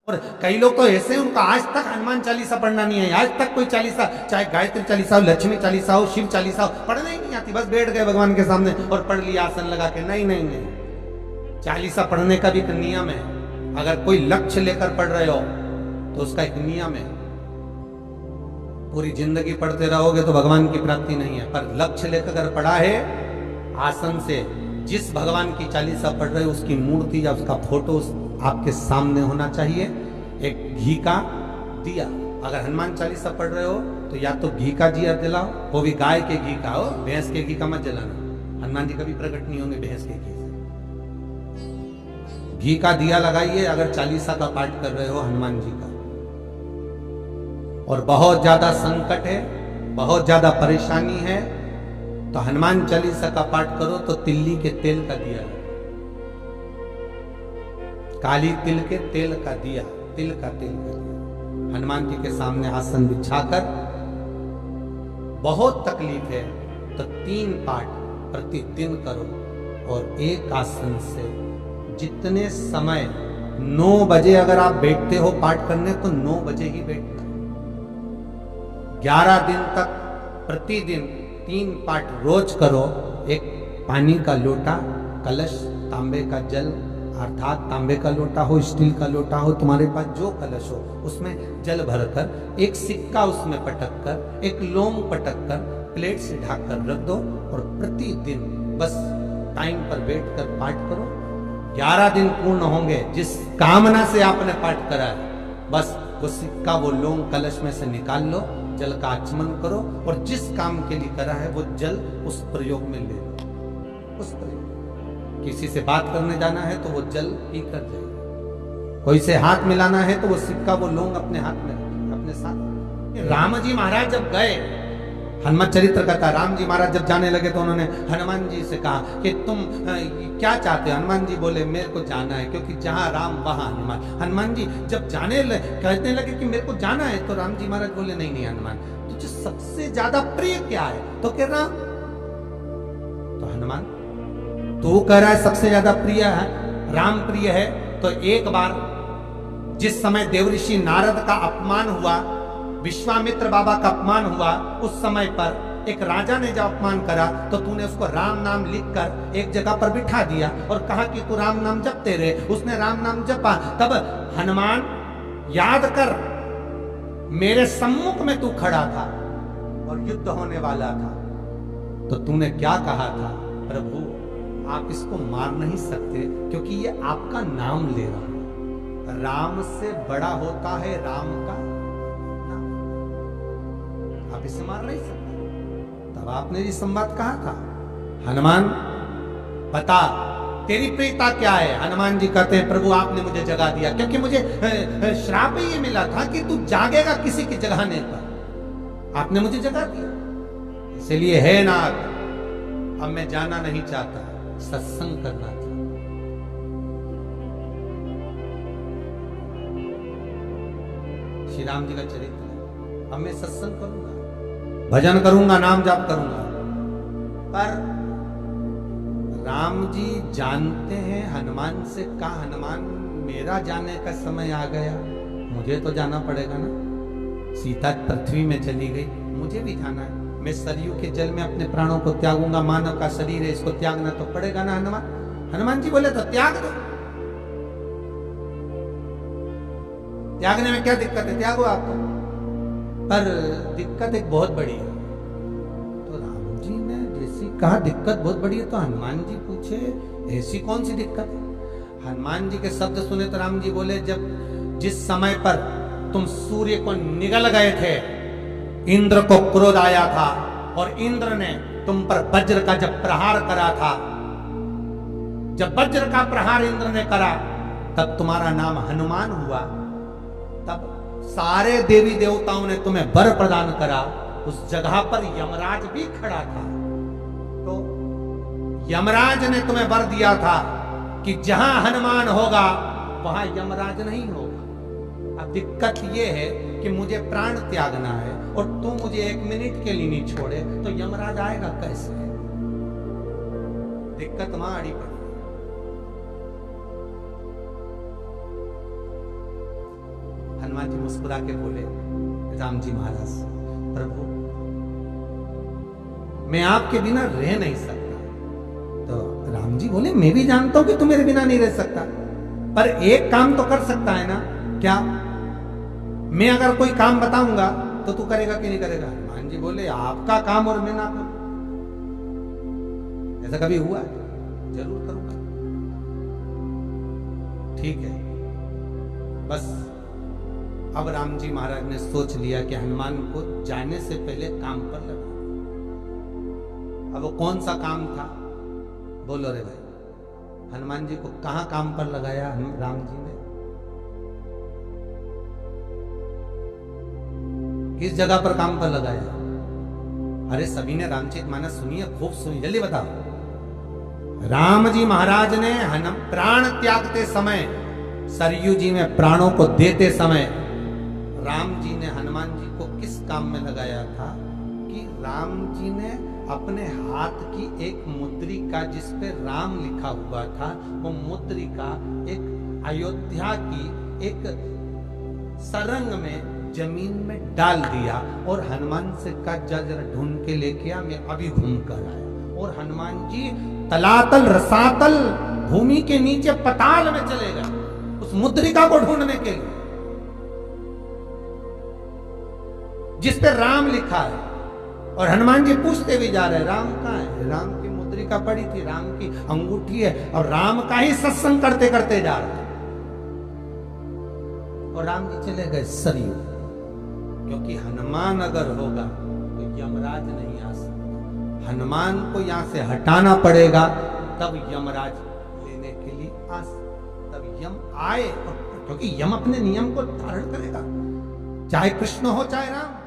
और कई लोग तो ऐसे हैं, उनका आज तक हनुमान चालीसा पढ़ना नहीं है, आज तक कोई चालीसा, चाहे गायत्री चालीसा हो, लक्ष्मी चालीसा हो, शिव चालीसा हो, पढ़ना ही नहीं आती, बस बैठ गए भगवान के सामने और पढ़ लिया आसन लगा के। नहीं नहीं नहीं, चालीसा पढ़ने का भी एक नियम है। अगर कोई लक्ष्य लेकर पढ़ रहे हो तो उसका एक नियम है। पूरी जिंदगी पढ़ते रहोगे तो भगवान की प्राप्ति नहीं है, पर लक्ष्य लेकर अगर पढ़ा है, आसन से जिस भगवान की चालीसा पढ़ रहे हो उसकी मूर्ति या उसका फोटो आपके सामने होना चाहिए। एक घी का दिया, अगर हनुमान चालीसा पढ़ रहे हो तो या तो घी का दिया जलाओ, वो भी गाय के घी का हो, भैंस के घी का मत जलाना। हनुमान जी कभी प्रकट नहीं होंगे भैंस के घी से। घी का दिया लगाइए अगर चालीसा का पाठ कर रहे हो हनुमान जी का। और बहुत ज्यादा संकट है, बहुत ज्यादा परेशानी है, तो हनुमान चालीसा का पाठ करो तो तिल्ली के तेल का दिया, काली तिल के तेल का दिया, तिल का तेल का दिया हनुमान जी के सामने आसन बिछाकर। बहुत तकलीफ है तो 3 पाठ प्रतिदिन करो, और एक आसन से जितने समय 9 बजे अगर आप बैठते हो पाठ करने तो 9 बजे ही बैठना। 11 दिन तक प्रतिदिन 3 पाठ रोज करो। एक पानी का लोटा, कलश, तांबे का जल, अर्थात तांबे का लोटा हो, स्टील का लोटा हो, तुम्हारे पास जो कलश हो उसमें जल भरकर, एक सिक्का उसमें पटक कर, एक लौंग पटक कर प्लेट से ढक कर रख दो, और प्रतिदिन बस टाइम पर बैठकर पाठ करो। 11 दिन पूर्ण होंगे, जिस कामना से आपने पाठ करा है बस वो सिक्का, वो लौंग कलश में से निकाल लो, जल का आचमन करो, और जिस काम के लिए करा है वो जल उस प्रयोग में ले लो। उस प्रयोग, किसी से बात करने जाना है तो वो जल पी कर जाइए, कोई से हाथ मिलाना है तो वो सिक्का, वो लौंग अपने हाथ में रखिए, अपने साथ। राम जी महाराज जब गए, हनुमान चरित्र कहता, राम जी महाराज जब जाने लगे तो उन्होंने हनुमान जी से कहा कि तुम क्या चाहते हो? हनुमान जी बोले मेरे को जाना है, क्योंकि जहां राम वहां हनुमान। हनुमान जी जब कहने लगे कि मेरे को जाना है, तो राम जी महाराज बोले नहीं नहीं हनुमान, तुझे सबसे ज्यादा प्रिय क्या है? तो कह राम। तो हनुमान तो कह रहा है सबसे ज्यादा प्रिय है राम, प्रिय है। तो एक बार जिस समय देवऋषि नारद का अपमान हुआ, विश्वामित्र बाबा का अपमान हुआ, उस समय पर एक राजा ने जब अपमान करा तो तूने उसको राम नाम लिखकर एक जगह पर बिठा दिया और कहा कि तू राम नाम जपते रहे। उसने राम नाम जपा। तब हनुमान याद कर, मेरे सम्मुख में तू खड़ा था और युद्ध होने वाला था, तो तूने क्या कहा था? प्रभु आप इसको मार नहीं सकते क्योंकि ये आपका नाम ले रहा है। राम से बड़ा होता है राम का नाम, आप इसे मार नहीं सकते। तब आपने ये संवाद कहा था, हनुमान बता तेरी प्रियता क्या है? हनुमान जी कहते हैं प्रभु आपने मुझे जगा दिया, क्योंकि मुझे श्राप ये मिला था कि तू जागेगा किसी की जगाने पर, आपने मुझे जगा दिया। इसलिए है नाथ, अब मैं जाना नहीं चाहता, सत्संग करना था। श्री राम जी का चरित्र, अब मैं सत्संग करूंगा, भजन करूंगा, नाम जाप करूंगा। पर राम जी जानते हैं हनुमान से कहा, हनुमान मेरा जाने का समय आ गया, मुझे तो जाना पड़ेगा ना। सीता पृथ्वी में चली गई, मुझे भी जाना है। मैं सरयू के जल में अपने प्राणों को त्यागूंगा, मानव का शरीर है इसको त्यागना तो पड़ेगा ना हनुमान। हनुमान जी बोले तो त्याग दो, त्यागने में क्या दिक्कत है, त्यागो आप। पर दिक्कत एक बहुत बड़ी है। तो राम जी ने जैसी कहा दिक्कत बहुत बड़ी है, तो हनुमान जी पूछे ऐसी कौन सी दिक्कत है? हनुमान जी के शब्द सुने तो राम जी बोले, जब जिस समय पर तुम सूर्य को निगल गए थे, इंद्र को क्रोध आया था और इंद्र ने तुम पर वज्र का जब प्रहार करा था, जब वज्र का प्रहार इंद्र ने करा तब तुम्हारा नाम हनुमान हुआ। तब सारे देवी देवताओं ने तुम्हें वर प्रदान करा। उस जगह पर यमराज भी खड़ा था, तो यमराज ने तुम्हें वर दिया था कि जहां हनुमान होगा वहां यमराज नहीं होगा। अब दिक्कत यह है कि मुझे प्राण त्यागना है और तू मुझे 1 मिनट के लिए नहीं छोड़े, तो यमराज आएगा कैसे? दिक्कत वहां अड़ी पड़ी। हनुमान जी मुस्कुरा के बोले राम जी महाराज, प्रभु मैं आपके बिना रह नहीं सकता। तो राम जी बोले मैं भी जानता हूं कि तू मेरे बिना नहीं रह सकता, पर एक काम तो कर सकता है ना। क्या? मैं अगर कोई काम बताऊंगा तो तू करेगा कि नहीं करेगा? हनुमान जी बोले आपका काम और मैं ना करूं, ऐसा कभी हुआ है? जरूर करूंगा। ठीक है, बस अब राम जी महाराज ने सोच लिया कि हनुमान को जाने से पहले काम पर लगा। अब वो कौन सा काम था? बोलो रे भाई, हनुमान जी को कहां काम पर लगाया राम जी ने? किस जगह पर काम पर लगाया? अरे सभी ने रामचरितमानस सुनी है, खूब सुनी, जल्दी बताओ। राम जी महाराज ने प्राण त्यागते समय, सरयू जी में प्राणों को देते समय राम जी ने हनुमान जी को किस काम में लगाया था कि राम जी ने अपने हाथ की एक मुद्रिका जिस पे राम लिखा हुआ था, वो मुद्रिका एक अयोध्या की एक सरंग में जमीन में डाल दिया और हनुमान से कहा जरा ढूंढ के लेके आ, मैं अभी घूम कर आया। और हनुमान जी तलातल रसातल भूमि के नीचे पताल में चले गए उस मुद्रिका को ढूंढने के लिए जिस पे राम लिखा है। और हनुमान जी पूछते भी जा रहे राम कहाँ है? राम की मुद्रिका पड़ी थी, राम की अंगूठी है, और राम का ही सत्संग करते करते जा रहे। और राम जी चले गए सरयू, क्योंकि हनुमान अगर होगा तो यमराज नहीं आ सकता। हनुमान को यहां से हटाना पड़ेगा, तब यमराज लेने के लिए आ सकता, तब यम आए, क्योंकि यम अपने नियम को धारण करेगा, चाहे कृष्ण हो चाहे राम।